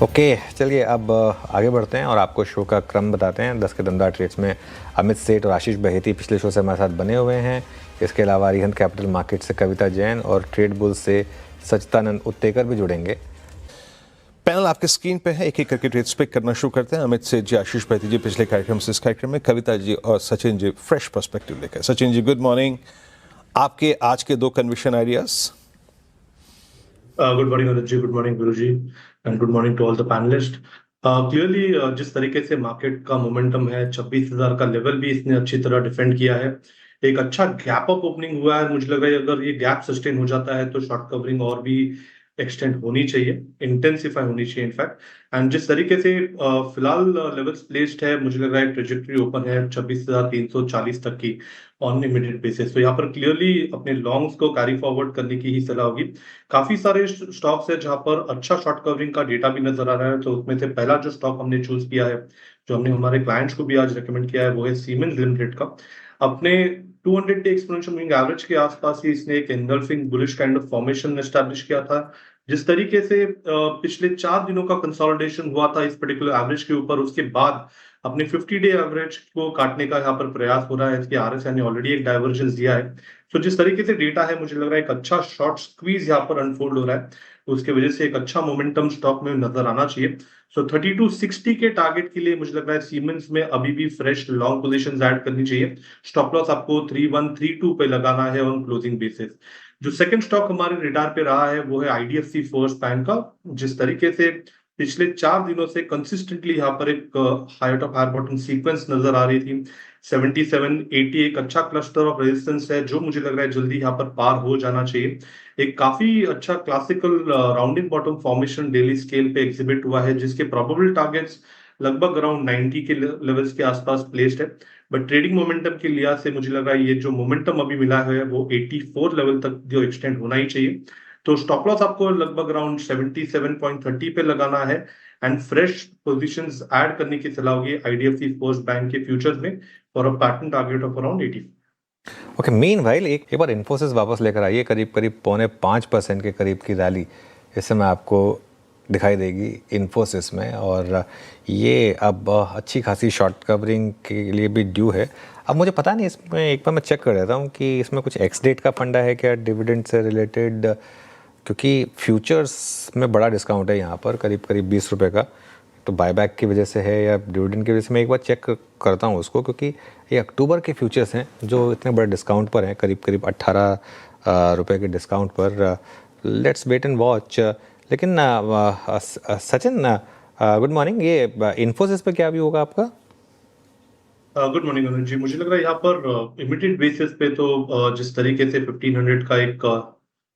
Okay, चलिए अब आगे बढ़ते हैं और आपको शो का क्रम बताते हैं। 10 के दमदार ट्रेड्स में अमित सेठ और आशीष बहेती पिछले शो से हमारे साथ बने हुए हैं। इसके अलावा अरिहंत कैपिटल मार्केट से कविता जैन और ट्रेड बुल से सचिदानंद उत्तेकर भी जुड़ेंगे। पैनल आपके स्क्रीन पे है, एक एक करके ट्रेड्स पिक करना शुरू करते हैं। अमित सेठ जी, आशीष बहेती जी पिछले कार्यक्रम से इस कार्यक्रम में, कविता जी और सचिन जी फ्रेश पर्सपेक्टिव लेकर। सचिन जी गुड मॉर्निंग, आपके आज के दो conviction ideas. Good morning Anil ji, good morning Guru ji, and good morning to all the panelist. Clearly जिस तरीके से मार्केट का मोमेंटम है, 26,000 का लेवल भी इसने अच्छी तरह डिफेंड किया है। एक अच्छा गैप अप ओपनिंग हुआ है। मुझे लग रहा है अगर ये गैप सस्टेन हो जाता है तो शॉर्ट कवरिंग और भी एक्सटेंड होनी चाहिए, इंटेंसिफाई होनी चाहिए इनफैक्ट। एंड जिस तरीके से फिलहाल लेवल्स प्लेस्ड है, मुझे लग रहा है ट्रेजेक्टरी ओपन है 26,340 तक की ऑन इमीडिएट बेसिस। तो यहाँ पर क्लियरली अपने लॉन्ग्स को कैरी फॉरवर्ड करने की ही सलाह होगी। काफी सारे स्टॉक्स है जहां पर अच्छा शॉर्ट कवरिंग का डेटा भी नजर आ रहा है। तो उसमें से पहला जो स्टॉक हमने चूज किया है, जो हमने हमारे क्लाइंट्स को भी आज रेकमेंड किया है, वो है सीमेंस लिमिटेड का। अपने 200 डे एक्सपोनेंशियल मूविंग एवरेज के आसपास ही इसने एक engulfing bullish kind of formation establish किया था। जिस तरीके से पिछले 4 दिनों का कंसोलिडेशन हुआ था इस पर्टिकुलर एवरेज के ऊपर, उसके बाद अपने 50 डे एवरेज को काटने का यहाँ पर प्रयास हो रहा है। इसके आरएसआई ने ऑलरेडी एक डाइवर्जेंस दिया है। तो जिस तरीके से डेटा है, मुझे लग रहा है एक अच्छा शॉर्ट स्क्वीज यहाँ पर अनफोल्ड हो रहा है। तो उसके वजह से एक अच्छा मोमेंटम स्टॉक में नजर आना चाहिए। सो 3260 के टारगेट के लिए मुझे लग रहा है सीमेंस में अभी भी फ्रेश लॉन्ग पोजीशंस ऐड करनी चाहिए। स्टॉप लॉस आपको 3132 पे लगाना है ऑन क्लोजिंग बेसिस। जो सेकंड स्टॉक हमारे रिडार पे रहा है वो है आईडीएफसी फर्स्ट बैंक का। जिस तरीके से पिछले 4 दिनों से कंसिस्टेंटली यहाँ पर एक higher top higher bottom sequence नजर आ रही थी। 7780 एक अच्छा क्लस्टर ऑफ रेजिस्टेंस है जो मुझे लग रहा है जल्दी यहाँ पर पार हो जाना चाहिए। एक काफी अच्छा classical rounding bottom formation daily scale पे एग्जिबिट हुआ है, जिसके प्रोबेबल टारगेट्स लगभग अराउंड 90 के लेवल्स के आसपास प्लेस्ड है। बट ट्रेडिंग मोमेंटम के लिहाज से मुझे लग रहा है ये जो मोमेंटम अभी मिला है वो 84 लेवल तक जो एक्सटेंड होना ही चाहिए। तो स्टॉप लॉस आपको लगभग अराउंड 77.30 पे लगाना है एंड फ्रेश पोजीशंस ऐड करने की सलाह होगी आईडीएफसी फर्स्ट बैंक के फ्यूचर्स में for a pattern target of around 80। Okay, meanwhile एक बार इन्फोसिस वापस लेकर आइए। करीब करीब 4.5% के करीब की रैली इस समय आपको दिखाई देगी इन्फोसिस में, और ये अब अच्छी खासी शॉर्ट कवरिंग के लिए भी ड्यू है। अब मुझे पता नहीं, इसमें एक बार मैं चेक कर देता हूँ कि इसमें कुछ एक्स डेट का फंडा है क्या डिविडेंड से रिलेटेड, क्योंकि फ्यूचर्स में बड़ा डिस्काउंट है यहाँ पर करीब करीब 20 रुपये का। तो बायबैक की वजह से है या डिविडेंड की वजह से, मैं एक बार चेक करता हूँ उसको, क्योंकि ये अक्टूबर के फ्यूचर्स हैं जो इतने बड़े डिस्काउंट पर हैं, करीब करीब 18 रुपये के डिस्काउंट पर। Let's wait and watch. लेकिन सचिन गुड मॉर्निंग, ये इन्फोसिस पे क्या भी होगा आपका? गुड मॉर्निंग अनुज जी। मुझे लग रहा है यहाँ पर इमीडिएट बेसिस पे तो जिस तरीके से 1500 का एक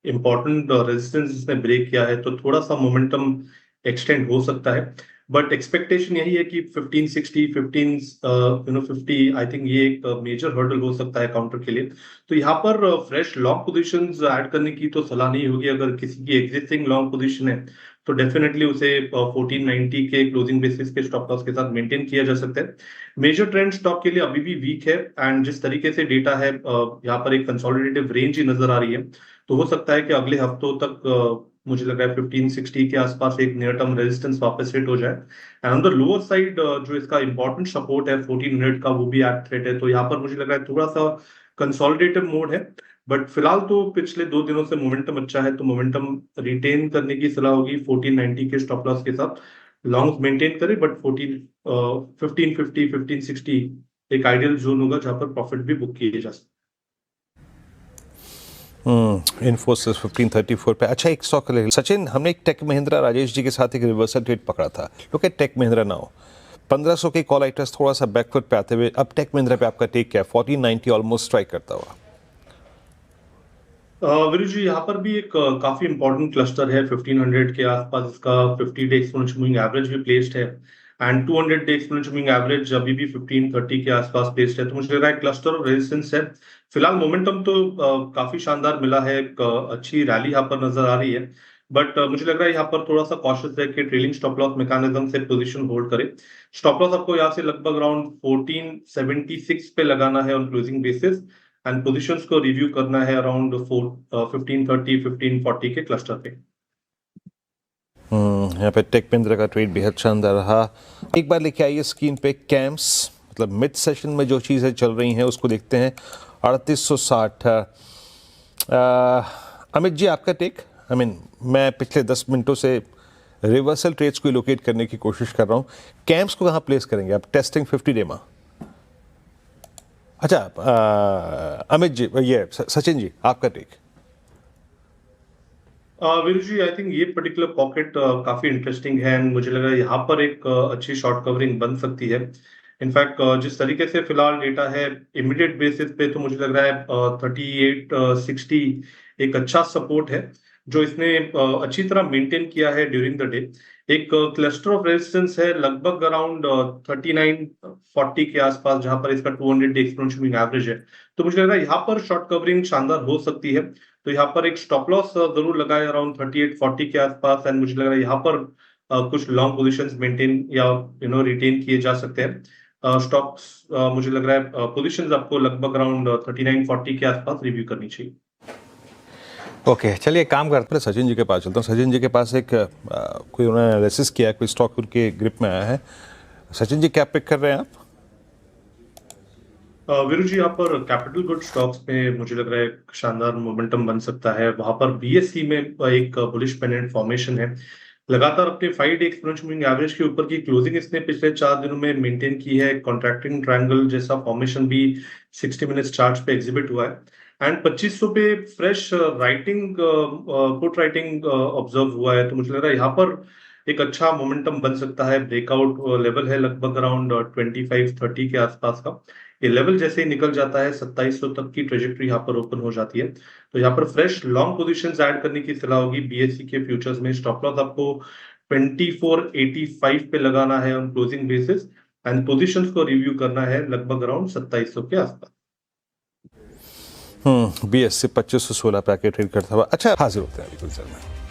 इम्पोर्टेंट रेजिस्टेंस इसने ब्रेक किया है, तो थोड़ा सा मोमेंटम एक्सटेंड हो सकता है। बट एक्सपेक्टेशन यही है कि 1560 50 आई थिंक ये एक मेजर हर्डल हो सकता है काउंटर के लिए। तो यहाँ पर फ्रेश लॉन्ग पोजीशंस ऐड करने की तो सलाह नहीं होगी। अगर किसी की एग्जिस्टिंग लॉन्ग पोजीशन है तो डेफिनेटली उसे 1490 के क्लोजिंग बेसिस के स्टॉप लॉस के साथ मेंटेन किया जा सकता है। मेजर ट्रेंड स्टॉक के लिए अभी भी वीक है एंड जिस तरीके से डेटा है यहाँ पर एक कंसोलिडेटिव रेंज ही नजर आ रही है। तो हो सकता है कि अगले हफ्तों तक मुझे लग रहा है 1560 के आसपास एक नियर टर्म रेजिस्टेंस वापस हिट हो जाए। And on the lower side जो इसका इंपॉर्टेंट सपोर्ट है 1400 का, वो भी एट थ्रेट है। तो यहाँ पर मुझे लग रहा है थोड़ा सा कंसोलिडेटिव मोड है। बट फिलहाल तो पिछले 2 दिनों से मोमेंटम अच्छा है, तो मोमेंटम रिटेन करने की सलाह होगी 1490 के स्टॉप लॉस के साथ। लॉन्ग मेंटेन करें बट 1550 1560 एक आइडियल जोन होगा जहां पर प्रॉफिट भी बुक किए जा सकते। इन्फोसिस 1534 पे। अच्छा, एक स्टॉक ले सचिन, हमने एक टेक महिंद्रा राजेश जी के साथ एक रिवर्सल ट्रेड पकड़ा था। Look at Tech Mahindra now, 1500 के कॉल आइटर्स थोड़ा सा बैकफुट पे आते हुए अब टेक महिंद्रा पे आपका टेक क्या है? 1490 ऑलमोस्ट स्ट्राइक करता हुआ। वीरू जी, यहाँ पर भी एक काफी इंपॉर्टेंट क्लस्टर है 1500 के आसपास। इसका 50 डे एक्सपोनेंशियल मूविंग एवरेज भी प्लेस्ड है and 200 day exponential moving average अभी भी 1530 के आसपास प्लेस्ड है। तो मुझे लग रहा है क्लस्टर ऑफ रेजिस्टेंस है। फिलहाल मोमेंटम तो काफी शानदार मिला है, एक अच्छी रैली यहाँ पर नजर आ रही है। बट मुझे लग रहा है यहाँ पर थोड़ा सा कॉशियस है कि ट्रेलिंग स्टॉप लॉस मैकेनिज्म से पोजीशन होल्ड करे। स्टॉप लॉस आपको यहाँ से लगभग अराउंड 1476 पे लगाना है on closing basis and positions को रिव्यू करना है अराउंड 1530 1540 के क्लस्टर पे। यहाँ पे टेक महिंद्रा का ट्रेड बेहद शानदार रहा। एक बार लेके आइए स्क्रीन पे कैम्स, मतलब मिड सेशन में जो चीज़ें चल रही हैं उसको देखते हैं। 3860। अमित जी आपका टेक। मैं पिछले 10 मिनटों से रिवर्सल ट्रेड्स को लोकेट करने की कोशिश कर रहा हूँ। कैम्स को कहाँ प्लेस करेंगे आप टेस्टिंग 50 डे में? अच्छा अमित जी, ये सचिन जी आपका tech. Viru ji, I think ये पर्टिकुलर पॉकेट काफी इंटरेस्टिंग है एंड मुझे लग रहा है यहाँ पर एक अच्छी शॉर्ट कवरिंग बन सकती है। इनफैक्ट जिस तरीके से फिलहाल डेटा है इमीडिएट बेसिस पे, तो मुझे लग रहा है 3860 एक अच्छा सपोर्ट है जो इसने अच्छी तरह मेंटेन किया है ड्यूरिंग द डे। एक क्लस्टर ऑफ रेजिस्टेंस है लगभग अराउंड 3940 के आसपास, जहां पर इसका 200 डे एक्सपोनेंशियल मूविंग एवरेज है। तो मुझे लग रहा है यहाँ पर शॉर्ट कवरिंग शानदार हो सकती है। तो यहाँ पर एक स्टॉप लॉस जरूर लगाए अराउंड 3840 के आसपास एंड मुझे लग रहा है यहाँ पर कुछ लॉन्ग पोजीशंस मेंटेन या रिटेन किए जा सकते हैं। स्टॉक्स मुझे लग रहा है पोजीशंस आपको लगभग अराउंड 3940 के आसपास रिव्यू करनी चाहिए। ओके चलिए काम करते पहले सचिन जी के पास चलता हूँ। सचिन जी के पास एक कोई उन्होंने एनालिसिस किया, कोई स्टॉक उनके ग्रिप में आया है। सचिन जी क्या पिक कर रहे हैं आप? वीरू जी, यहाँ पर कैपिटल गुड स्टॉक्स में मुझे लग रहा है शानदार मोमेंटम बन सकता है। वहां पर बीएससी में एक बुलिश पेंडेंट फॉर्मेशन है। लगातार अपने 5 डे एक्सपोनेंशियल मूविंग एवरेज के ऊपर की क्लोजिंग इसने पिछले 4 दिनों में मेंटेन की है। कॉन्ट्रैक्टिंग ट्रायंगल जैसा फॉर्मेशन भी 60 मिनट्स चार्ट पे एग्जिबिट हुआ है एंड 2500 पे fresh writing put writing observe हुआ है। तो मुझे लग रहा है यहाँ पर एक अच्छा मोमेंटम बन सकता है। ब्रेकआउट लेवल है लगभग अराउंड 2530 के आसपास का। ये लेवल जैसे ही निकल जाता है 2700 तक की ट्रेजेक्टरी यहाँ पर ओपन हो जाती है। तो यहाँ पर फ्रेश लॉन्ग पोजीशंस ऐड करने की सलाह होगी। बीएससी के फ्यूचर्स में स्टॉप लॉस आपको 2485 पे लगाना है on closing basis and positions को रिव्यू करना है लगभग अराउंड 2700 के आसपास। बीएससी 2516 पैकेट ट्रेड करता हुआ। अच्छा हाजिर होते हैं अभी कुछ देर में।